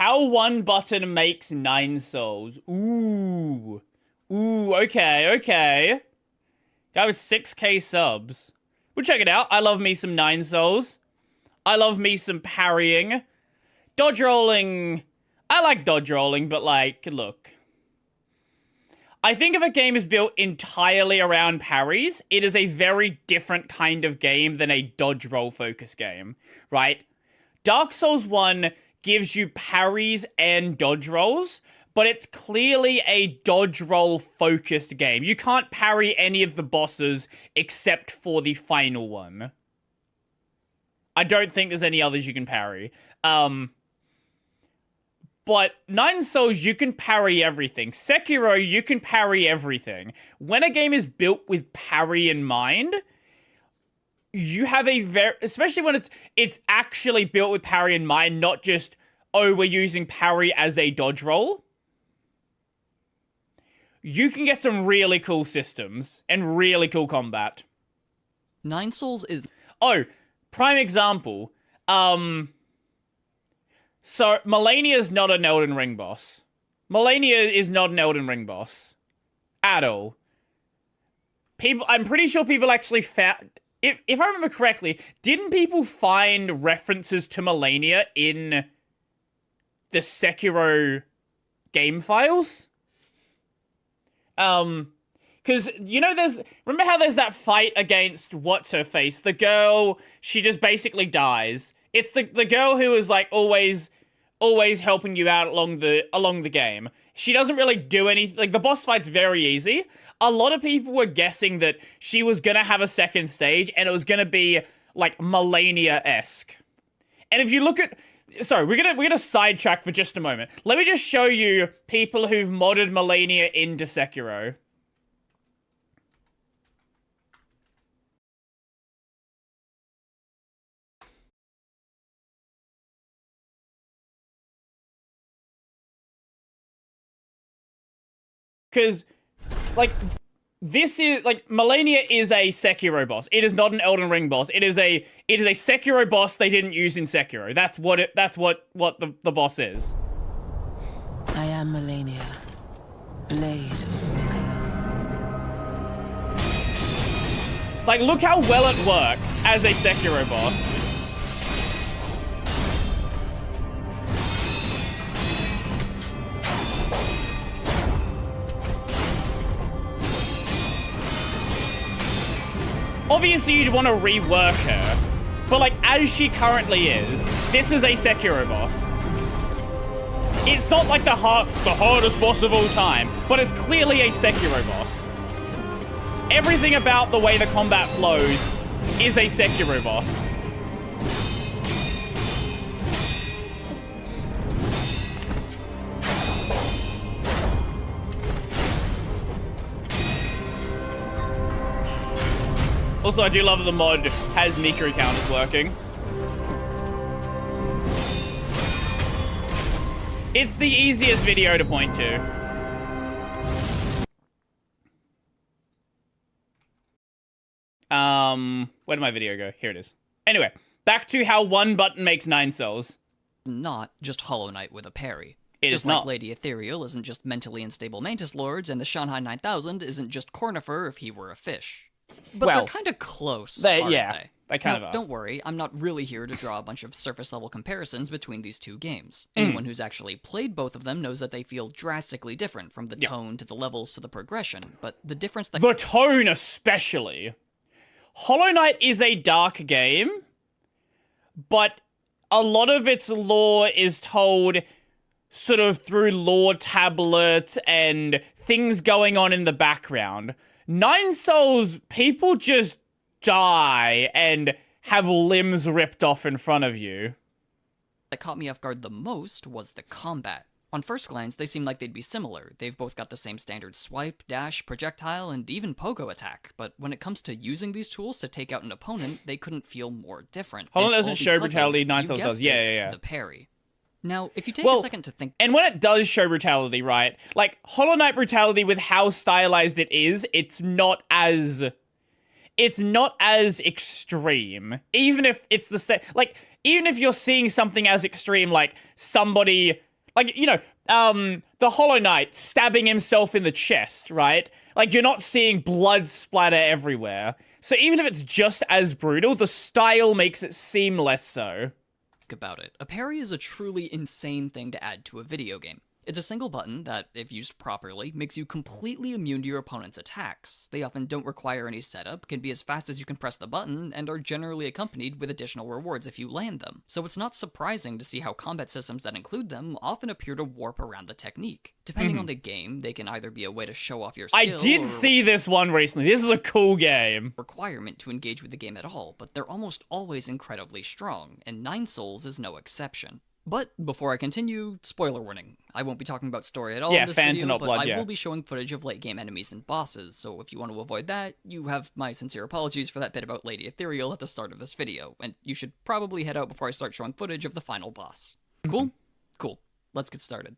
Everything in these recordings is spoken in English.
How one button makes 9 souls. Ooh. Ooh, okay. That was 6k subs. We'll check it out. I love me some 9 souls. I love me some parrying. Dodge rolling. I like dodge rolling, but like, look. I think if a game is built entirely around parries, it is a very different kind of game than a dodge roll focus game, right? Dark Souls 1 gives you parries and dodge rolls, but it's clearly a dodge roll focused game. You can't parry any of the bosses except for the final one. I don't think there's any others you can parry. But 9 Souls, you can parry everything. Sekiro, you can parry everything. When a game is built with parry in mind, you have a very... Especially when it's actually built with parry in mind, not just, oh, we're using parry as a dodge roll. You can get some really cool systems and really cool combat. 9 Souls is... Oh, prime example. So, Malenia is not an Elden Ring boss. Malenia is not an Elden Ring boss. At all. I'm pretty sure people actually found... If I remember correctly, didn't people find references to Malenia in the Sekiro game files? Because, you know, remember how there's that fight against What's-Her-Face? The girl, she just basically dies. It's the girl who is, like, always helping you out along the game. She doesn't really do anything. Like, the boss fight's very easy. A lot of people were guessing that she was gonna have a second stage, and it was gonna be, like, Malenia-esque. And if you look at... Sorry, we're gonna sidetrack for just a moment. Let me just show you people who've modded Malenia into Sekiro. Because, like, this is, like, Malenia is a Sekiro boss. It is not an Elden Ring boss. It is a Sekiro boss they didn't use in Sekiro. That's what the boss is. I am Malenia, Blade of Miklo. Like, look how well it works as a Sekiro boss. Obviously, you'd want to rework her, but, like, as she currently is, this is a Sekiro boss. It's not, like, the hardest boss of all time, but it's clearly a Sekiro boss. Everything about the way the combat flows is a Sekiro boss. Also, I do love that the mod has Miku counters working. It's the easiest video to point to. Where did my video go? Here it is. Anyway, back to how one button makes 9 souls. Not just Hollow Knight with a parry. It just is like not. Lady Ethereal isn't just mentally unstable Mantis Lords, and the Shanghai 9000 isn't just Cornifer if he were a fish. But Well, they're kind of close, aren't they? They kind of Now, are. don't worry, I'm not really here to draw a bunch of surface-level comparisons between these two games. Anyone who's actually played both of them knows that they feel drastically different, from the tone to the levels to the progression, but the difference that... The tone, especially. Hollow Knight is a dark game, but a lot of its lore is told sort of through lore tablets and things going on in the background. 9 Souls, people just die and have limbs ripped off in front of you. That caught me off guard the most was the combat. On first glance, they seem like they'd be similar. They've both got the same standard swipe, dash, projectile, and even pogo attack. But when it comes to using these tools to take out an opponent, they couldn't feel more different. Hollow Knight It's doesn't all show because brutality, of, 9 you Souls guessed does. Yeah, it, yeah, yeah. The parry. Now, if you take Well, a second to think... And when it does show brutality, right? Like, Hollow Knight brutality, with how stylized it is, it's not as extreme. Even if it's the same... Like, even if you're seeing something as extreme, like somebody Like, the Hollow Knight stabbing himself in the chest, right? Like, you're not seeing blood splatter everywhere. So even if it's just as brutal, the style makes it seem less so. About it. A parry is a truly insane thing to add to a video game. It's a single button that, if used properly, makes you completely immune to your opponent's attacks. They often don't require any setup, can be as fast as you can press the button, and are generally accompanied with additional rewards if you land them. So it's not surprising to see how combat systems that include them often appear to warp around the technique. Depending on the game, they can either be a way to show off your skill, I did see this one recently. This is a cool game. Requirement to engage with the game at all, but they're almost always incredibly strong, and Nine Souls is no exception. But before I continue, spoiler warning. I won't be talking about story at all in this video, not but blood, I will be showing footage of late game enemies and bosses, so if you want to avoid that, you have my sincere apologies for that bit about Lady Ethereal at the start of this video, and you should probably head out before I start showing footage of the final boss. Cool? Cool. Let's get started.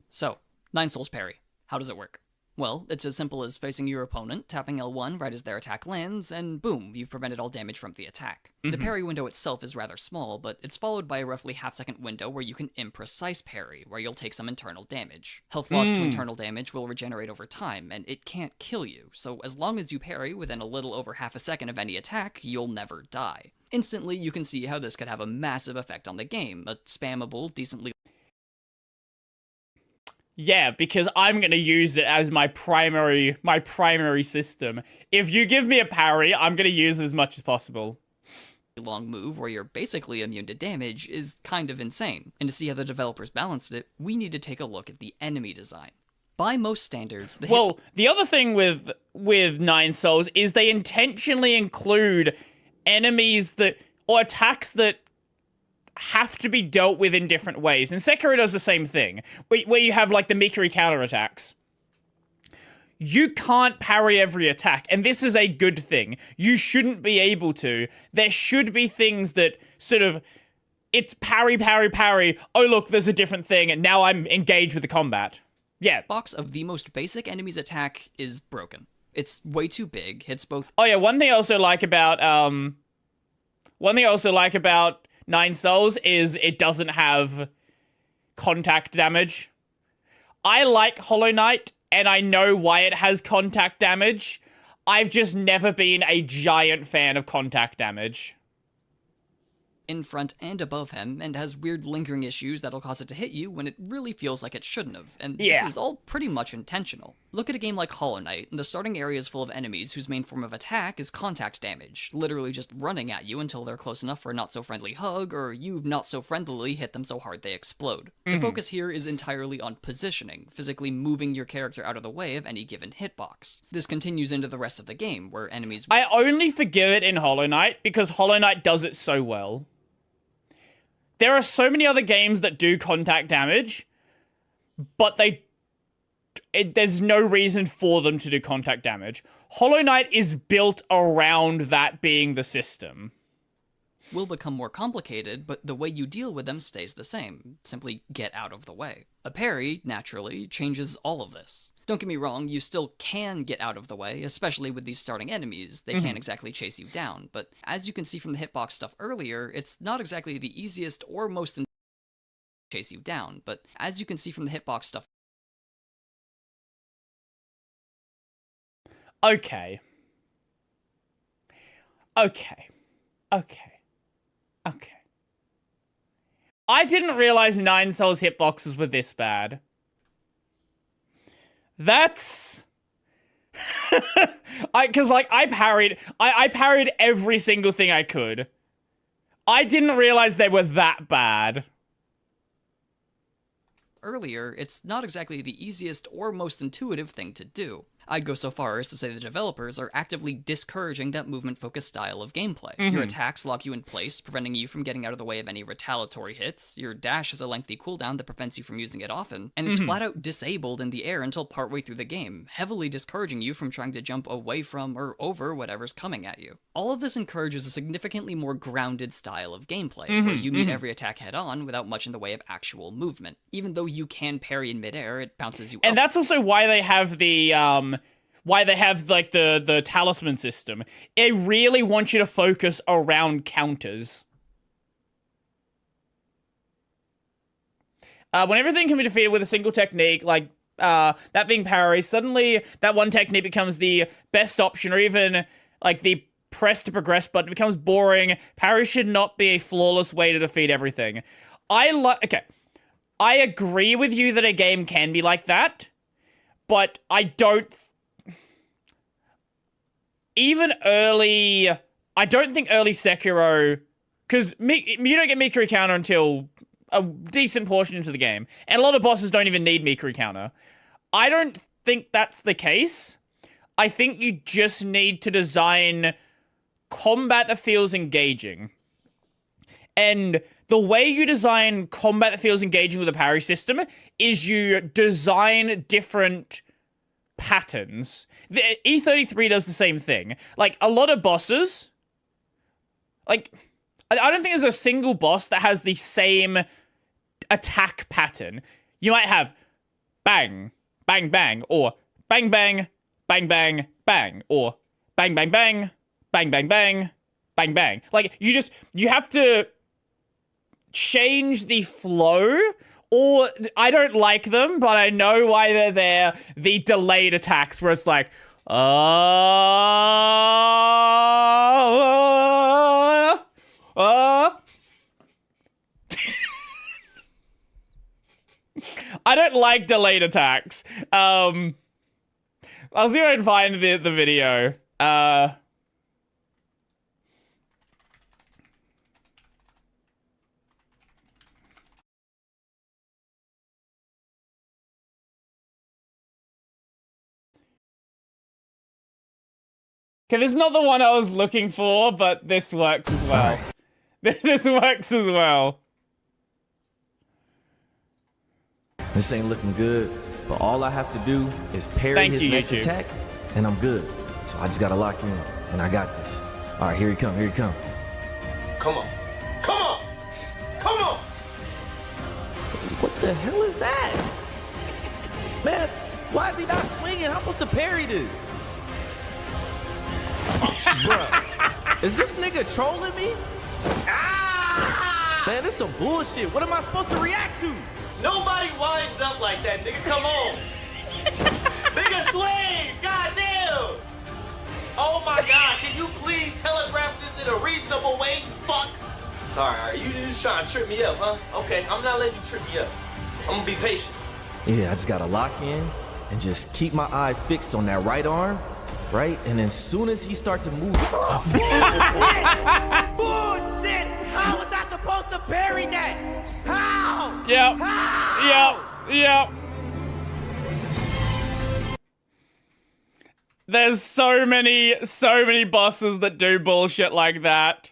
So, Nine Souls parry. How does it work? Well, it's as simple as facing your opponent, tapping L1 right as their attack lands, and boom, you've prevented all damage from the attack. The parry window itself is rather small, but it's followed by a roughly half-second window where you can imprecise parry, where you'll take some internal damage. Health loss to internal damage will regenerate over time, and it can't kill you, so as long as you parry within a little over half a second of any attack, you'll never die. Instantly, you can see how this could have a massive effect on the game, a spammable, decently Yeah, because I'm going to use it as my primary system. If you give me a parry, I'm going to use it as much as possible. long move where you're basically immune to damage is kind of insane. And to see how the developers balanced it, we need to take a look at the enemy design. By most standards, the other thing with Nine Souls is they intentionally include enemies or attacks that have to be dealt with in different ways. And Sekiro does the same thing, where you have like the Mikiri counterattacks. You can't parry every attack, and this is a good thing. You shouldn't be able to. There should be things that sort of, it's parry, parry, parry. Oh look, there's a different thing, and now I'm engaged with the combat. Yeah. Box of the most basic enemy's attack is broken. It's way too big, hits both. Oh yeah, one thing I also like about Nine Souls is it doesn't have contact damage. I like Hollow Knight, and I know why it has contact damage. I've just never been a giant fan of contact damage. In front and above him, and has weird lingering issues that'll cause it to hit you when it really feels like it shouldn't have, and this is all pretty much intentional. Look at a game like Hollow Knight, and the starting area is full of enemies whose main form of attack is contact damage, literally just running at you until they're close enough for a not-so-friendly hug, or you've not-so-friendlily hit them so hard they explode. The focus here is entirely on positioning, physically moving your character out of the way of any given hitbox. This continues into the rest of the game, where enemies... I only forgive it in Hollow Knight because Hollow Knight does it so well. There are so many other games that do contact damage, but there's no reason for them to do contact damage. Hollow Knight is built around that being the system. Will become more complicated, but the way you deal with them stays the same. Simply get out of the way. A parry, naturally, changes all of this. Don't get me wrong, you still can get out of the way, especially with these starting enemies. They can't exactly chase you down, but as you can see from the hitbox stuff earlier, it's not exactly the easiest or most chase you down, but as you can see from the hitbox stuff... Okay. I didn't realize Nine Souls hitboxes were this bad. That's... I parried every single thing I could. I didn't realize they were that bad. Earlier, it's not exactly the easiest or most intuitive thing to do. I'd go so far as to say the developers are actively discouraging that movement-focused style of gameplay. Your attacks lock you in place, preventing you from getting out of the way of any retaliatory hits. Your dash has a lengthy cooldown that prevents you from using it often. And it's flat out disabled in the air until partway through the game, heavily discouraging you from trying to jump away from or over whatever's coming at you. All of this encourages a significantly more grounded style of gameplay, where you meet every attack head-on without much in the way of actual movement. Even though you can parry in midair, it bounces you up. And that's also why they have the the talisman system. It really wants you to focus around counters. When everything can be defeated with a single technique, like that being parry, suddenly that one technique becomes the best option, or even like the press to progress button becomes boring. Parry should not be a flawless way to defeat everything. Okay, I agree with you that a game can be like that, but I don't. Even early, I don't think early Sekiro, because you don't get Mikiri counter until a decent portion into the game, and a lot of bosses don't even need Mikiri counter. I don't think that's the case. I think you just need to design combat that feels engaging. And the way you design combat that feels engaging with a parry system is you design different patterns. The E33 does the same thing. Like, a lot of bosses, like, I don't think there's a single boss that has the same attack pattern. You might have bang, bang, bang, or bang, bang, bang, bang, bang, or bang, bang, bang, bang, bang, bang, bang, bang. Like, you have to change the flow, or I don't like them, but I know why they're there. The delayed attacks where it's like, I don't like delayed attacks. I'll see if I can find the video. Okay, this is not the one I was looking for, but this works as well. This works as well. This ain't looking good, but all I have to do is parry his next attack, and I'm good. So I just gotta lock in, and I got this. All right, here he come, here he come. Come on, come on, come on! What the hell is that? Man, why is he not swinging? How am I supposed to parry this? Bruh, is this nigga trolling me? Ah! Man, this some bullshit. What am I supposed to react to? Nobody winds up like that, nigga. Come on. Nigga, swing! Goddamn! Oh my god, can you please telegraph this in a reasonable way? Fuck! Alright, you just trying to trip me up, huh? Okay, I'm not letting you trip me up. I'm gonna be patient. Yeah, I just gotta lock in and just keep my eye fixed on that right arm, right? And then as soon as he start to move... Bullshit! Bullshit! How was I supposed to parry that? How? Yep. How? Yep. There's so many bosses that do bullshit like that.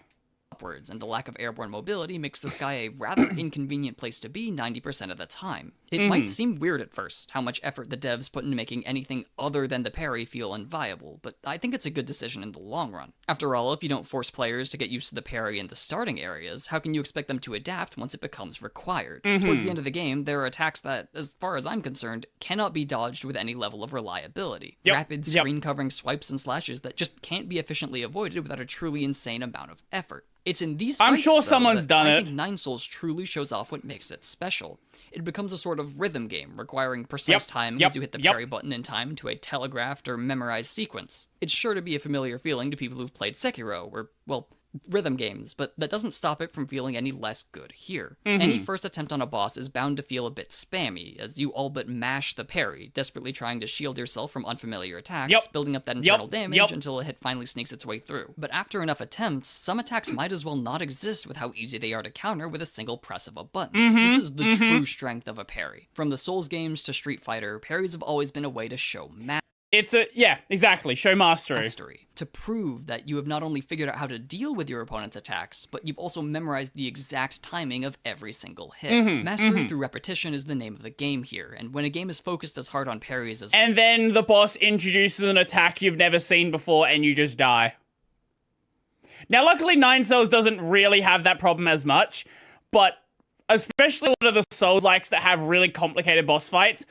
Upwards, and the lack of airborne mobility makes the sky a rather inconvenient place to be 90% of the time. It might seem weird at first, how much effort the devs put into making anything other than the parry feel unviable, but I think it's a good decision in the long run. After all, if you don't force players to get used to the parry in the starting areas, how can you expect them to adapt once it becomes required? Towards the end of the game, there are attacks that, as far as I'm concerned, cannot be dodged with any level of reliability. Rapid screen-covering swipes and slashes that just can't be efficiently avoided without a truly insane amount of effort. It's in these fights, I'm sure someone's done it. I think Nine Souls truly shows off what makes it special. It becomes a sort of rhythm game, requiring precise timing as you hit the parry button in time to a telegraphed or memorized sequence. It's sure to be a familiar feeling to people who've played Sekiro, or, well, rhythm games, but that doesn't stop it from feeling any less good here. Any first attempt on a boss is bound to feel a bit spammy, as you all but mash the parry, desperately trying to shield yourself from unfamiliar attacks, building up that internal damage until a hit finally sneaks its way through. But after enough attempts, some attacks might as well not exist with how easy they are to counter with a single press of a button. This is the true strength of a parry. From the Souls games to Street Fighter, parries have always been a way to show Exactly. Show mastery. To prove that you have not only figured out how to deal with your opponent's attacks, but you've also memorized the exact timing of every single hit. Mastery through repetition is the name of the game here, and when a game is focused as hard on parries as... And then the boss introduces an attack you've never seen before, and you just die. Now, luckily, Nine Souls doesn't really have that problem as much, but especially a lot of the Souls-likes that have really complicated boss fights,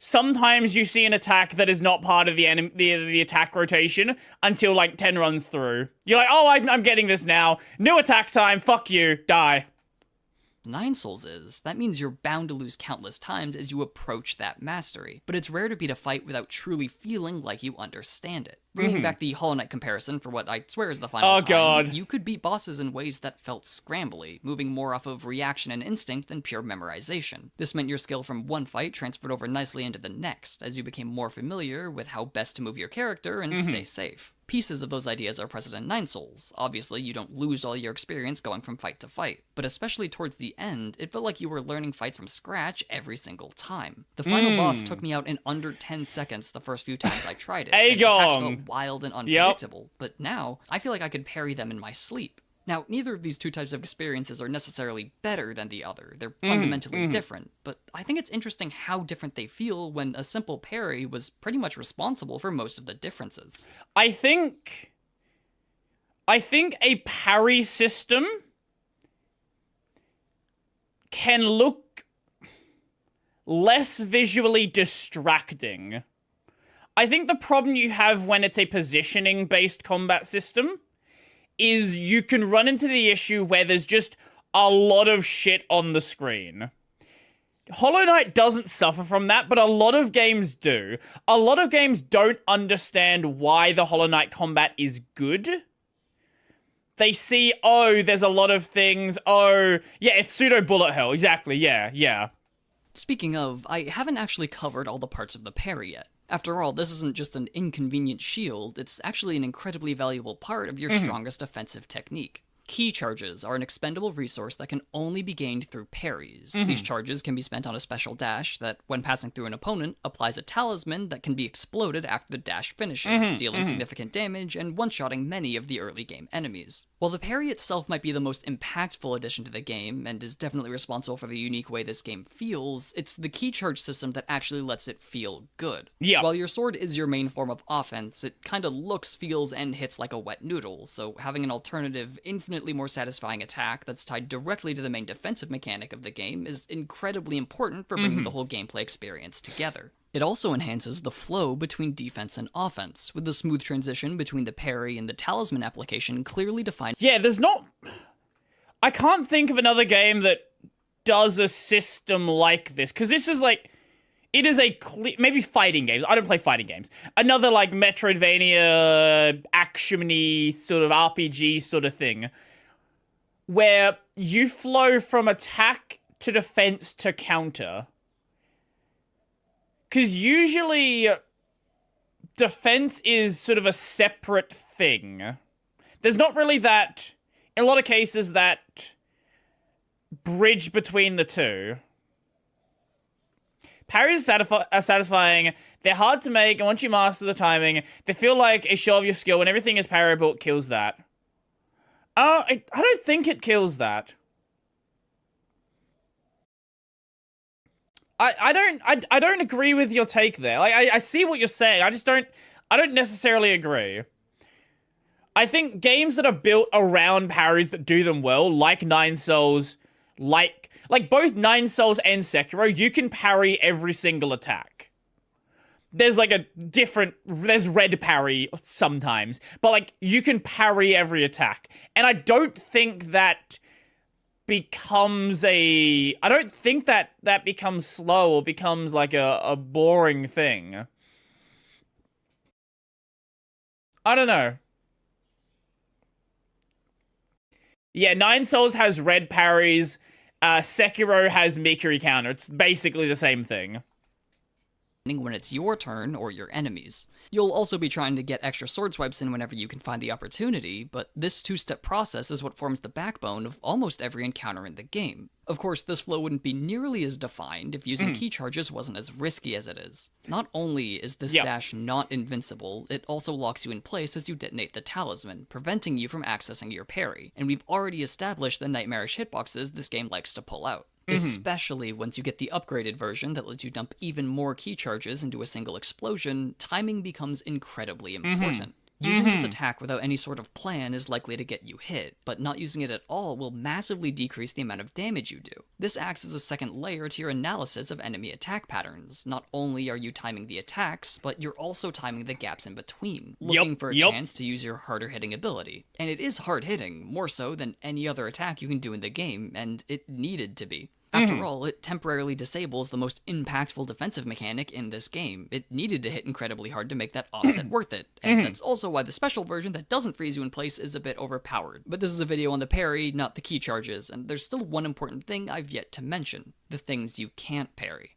sometimes you see an attack that is not part of the attack rotation until like 10 runs through. You're like, oh, I'm getting this now. New attack time. Fuck you. Die. Nine Souls is, that means you're bound to lose countless times as you approach that mastery. But it's rare to beat a fight without truly feeling like you understand it. Bringing back the Hollow Knight comparison for what I swear is the final time, God. you could beat bosses in ways that felt scrambly, moving more off of reaction and instinct than pure memorization. This meant your skill from one fight transferred over nicely into the next, as you became more familiar with how best to move your character and stay safe. Pieces of those ideas are present in Nine Souls. Obviously, you don't lose all your experience going from fight to fight, but especially towards the end, it felt like you were learning fights from scratch every single time. The final boss took me out in under 10 seconds the first few times I tried it, and the attacks felt wild and unpredictable, but now, I feel like I could parry them in my sleep. Now, neither of these two types of experiences are necessarily better than the other. They're fundamentally different, but I think it's interesting how different they feel when a simple parry was pretty much responsible for most of the differences. I think a parry system can look less visually distracting. I think the problem you have when it's a positioning-based combat system is you can run into the issue where there's just a lot of shit on the screen. Hollow Knight doesn't suffer from that, but a lot of games do. A lot of games don't understand why the Hollow Knight combat is good. They see, oh, there's a lot of things. Oh, yeah, it's pseudo bullet hell. Exactly, yeah. Speaking of, I haven't actually covered all the parts of the parry yet. After all, this isn't just an inconvenient shield, it's actually an incredibly valuable part of your strongest offensive technique. Key charges are an expendable resource that can only be gained through parries. These charges can be spent on a special dash that, when passing through an opponent, applies a talisman that can be exploded after the dash finishes, dealing significant damage and one-shotting many of the early game enemies. While the parry itself might be the most impactful addition to the game, and is definitely responsible for the unique way this game feels, it's the key charge system that actually lets it feel good. Yeah. While your sword is your main form of offense, it kinda looks, feels, and hits like a wet noodle, so having an alternative, infinitely more satisfying attack that's tied directly to the main defensive mechanic of the game is incredibly important for bringing the whole gameplay experience together. It also enhances the flow between defense and offense, with the smooth transition between the parry and the talisman application clearly defined. Yeah, I can't think of another game that does a system like this, because this is like, it is a maybe fighting games. I don't play fighting games. Another like Metroidvania, action-y sort of RPG sort of thing, where you flow from attack to defense to counter. Because usually defense is sort of a separate thing. There's not really that, in a lot of cases, that bridge between the two. Parries are satisfying, they're hard to make, and once you master the timing, they feel like a show of your skill when everything is parryable. It kills that. I don't think it kills that. I don't agree with your take there. I see what you're saying, I don't necessarily agree. I think games that are built around parries that do them well, like Nine Souls, like both Nine Souls and Sekiro, you can parry every single attack. There's like there's red parry sometimes, but like you can parry every attack. And I don't think that becomes that becomes slow or becomes like a boring thing. I don't know. Yeah, Nine Souls has red parries. Sekiro has Mikiri counter. It's basically the same thing. When it's your turn or your enemies. You'll also be trying to get extra sword swipes in whenever you can find the opportunity, but this two-step process is what forms the backbone of almost every encounter in the game. Of course, this flow wouldn't be nearly as defined if using key charges wasn't as risky as it is. Not only is this dash not invincible, it also locks you in place as you detonate the talisman, preventing you from accessing your parry, and we've already established the nightmarish hitboxes this game likes to pull out. Especially once you get the upgraded version that lets you dump even more key charges into a single explosion, timing becomes incredibly important. Using this attack without any sort of plan is likely to get you hit, but not using it at all will massively decrease the amount of damage you do. This acts as a second layer to your analysis of enemy attack patterns. Not only are you timing the attacks, but you're also timing the gaps in between, looking for a chance to use your harder hitting ability. And it is hard hitting, more so than any other attack you can do in the game, and it needed to be. After all, it temporarily disables the most impactful defensive mechanic in this game. It needed to hit incredibly hard to make that offset worth it, and that's also why the special version that doesn't freeze you in place is a bit overpowered. But this is a video on the parry, not the key charges, and there's still one important thing I've yet to mention: the things you can't parry.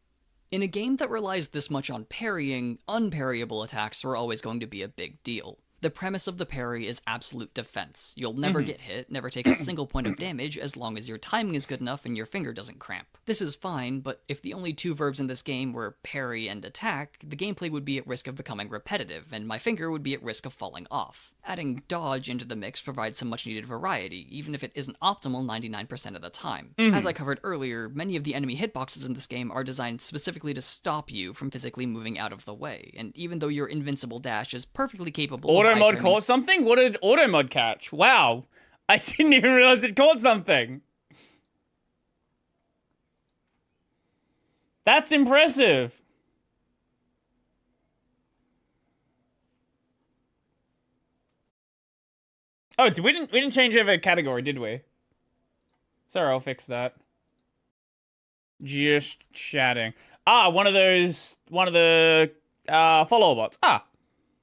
In a game that relies this much on parrying, unparryable attacks are always going to be a big deal. The premise of the parry is absolute defense. You'll never get hit, never take a single point of damage as long as your timing is good enough and your finger doesn't cramp. This is fine, but if the only two verbs in this game were parry and attack, the gameplay would be at risk of becoming repetitive, and my finger would be at risk of falling off. Adding dodge into the mix provides some much needed variety, even if it isn't optimal 99% of the time. As I covered earlier, many of the enemy hitboxes in this game are designed specifically to stop you from physically moving out of the way, and even though your invincible dash is perfectly capable of Automod caught something? What did Automod catch? Wow. I didn't even realize it caught something. That's impressive. Oh, we didn't change over category, did we? Sorry, I'll fix that. Just chatting. One of the follower bots.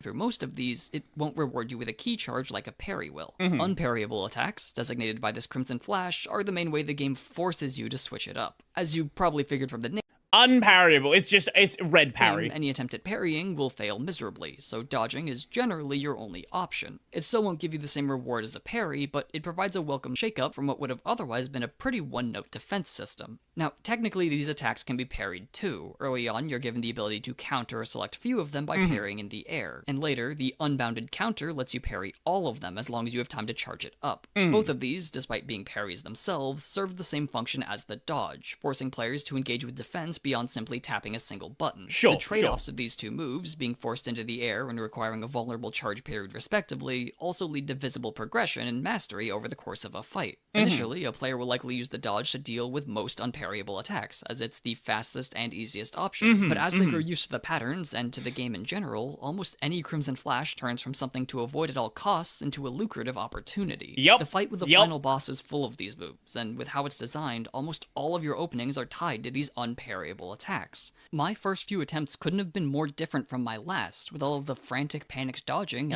Through most of these, it won't reward you with a key charge like a parry will. Unparryable attacks, designated by this Crimson Flash, are the main way the game forces you to switch it up. As you probably figured from the name, unparryable. It's red parry. Any attempt at parrying will fail miserably, so dodging is generally your only option. It still won't give you the same reward as a parry, but it provides a welcome shakeup from what would have otherwise been a pretty one-note defense system. Now, technically these attacks can be parried too. Early on, you're given the ability to counter a select few of them by parrying in the air, and later, the unbounded counter lets you parry all of them as long as you have time to charge it up. Both of these, despite being parries themselves, serve the same function as the dodge, forcing players to engage with defense beyond simply tapping a single button. The trade-offs of these two moves, being forced into the air and requiring a vulnerable charge period respectively, also lead to visible progression and mastery over the course of a fight. Initially, a player will likely use the dodge to deal with most unparryable attacks, as it's the fastest and easiest option. But as they grow used to the patterns and to the game in general, almost any Crimson Flash turns from something to avoid at all costs into a lucrative opportunity. The fight with the final boss is full of these moves, and with how it's designed, almost all of your openings are tied to these unparryable attacks. My first few attempts couldn't have been more different from my last, with all of the frantic, panicked dodging.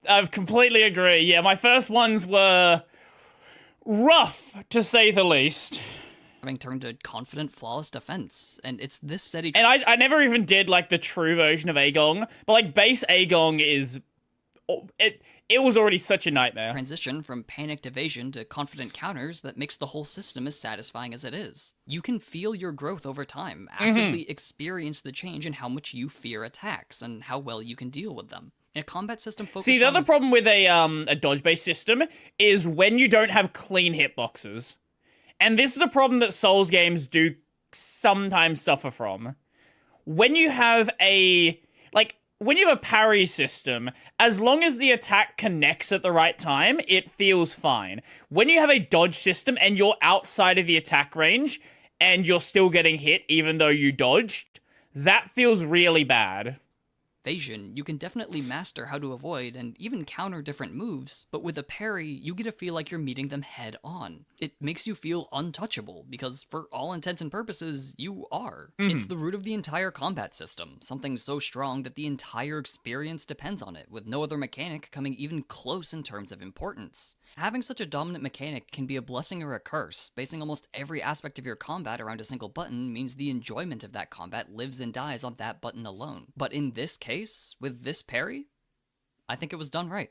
I completely agree. Yeah, my first ones were rough, to say the least. Having turned to confident, flawless defense, and it's this steady... And I never even did, like, the true version of Agong, but, like, base Agong is... It was already such a nightmare. Transition from panicked evasion to confident counters that makes the whole system as satisfying as it is. You can feel your growth over time, actively experience the change in how much you fear attacks, and how well you can deal with them. In a combat system focused See, the other problem with a dodge-based system is when you don't have clean hitboxes. And this is a problem that Souls games do sometimes suffer from. When you have a parry system, as long as the attack connects at the right time, it feels fine. When you have a dodge system and you're outside of the attack range and you're still getting hit even though you dodged, that feels really bad. Evasion, you can definitely master how to avoid and even counter different moves, but with a parry, you get to feel like you're meeting them head on. It makes you feel untouchable, because for all intents and purposes, you are. It's the root of the entire combat system, something so strong that the entire experience depends on it, with no other mechanic coming even close in terms of importance. Having such a dominant mechanic can be a blessing or a curse. Basing almost every aspect of your combat around a single button means the enjoyment of that combat lives and dies on that button alone. But in this case, with this parry, I think it was done right.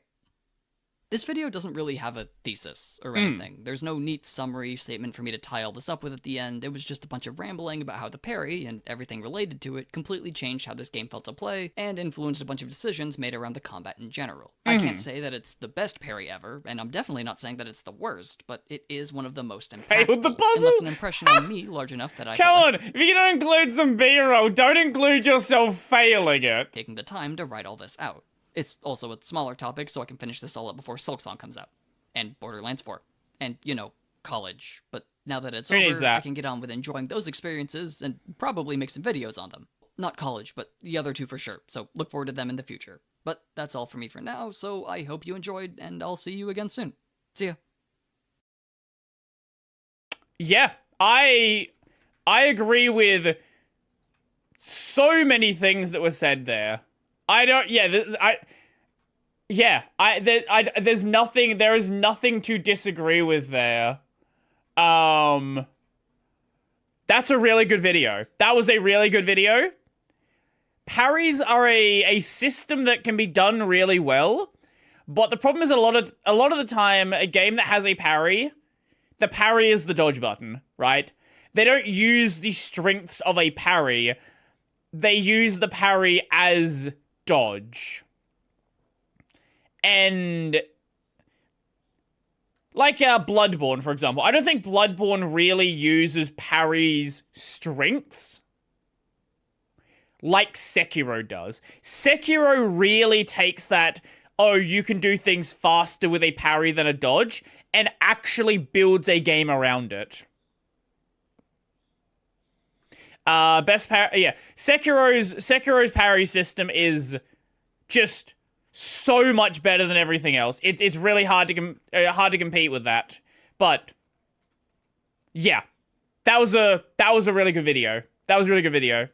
This video doesn't really have a thesis or anything. There's no neat summary statement for me to tie all this up with at the end. It was just a bunch of rambling about how the parry, and everything related to it, completely changed how this game felt to play, and influenced a bunch of decisions made around the combat in general. I can't say that it's the best parry ever, and I'm definitely not saying that it's the worst, but it is one of the most impactful, Failed the puzzle? and left an impression on me large enough that I Come felt on, like if you're gonna include some B-roll, don't include yourself failing it. taking the time to write all this out. It's also a smaller topic, so I can finish this all up before Silksong comes out. And Borderlands 4. And, college. But now that it's over, I can get on with enjoying those experiences and probably make some videos on them. Not college, but the other two for sure, so look forward to them in the future. But that's all for me for now, so I hope you enjoyed, and I'll see you again soon. See ya. Yeah, I agree with so many things that were said there. There's nothing, there is nothing to disagree with there. That's a really good video. That was a really good video. Parries are a system that can be done really well, but the problem is a lot of the time, a game that has a parry, the parry is the dodge button, right? They don't use the strengths of a parry. They use the parry as dodge. And like Bloodborne, for example, I don't think Bloodborne really uses parry's strengths like Sekiro does. Sekiro really takes that, oh, you can do things faster with a parry than a dodge, and actually builds a game around it. Sekiro's parry system is just so much better than everything else. It's really hard to compete with that. But yeah, that was a really good video. That was a really good video.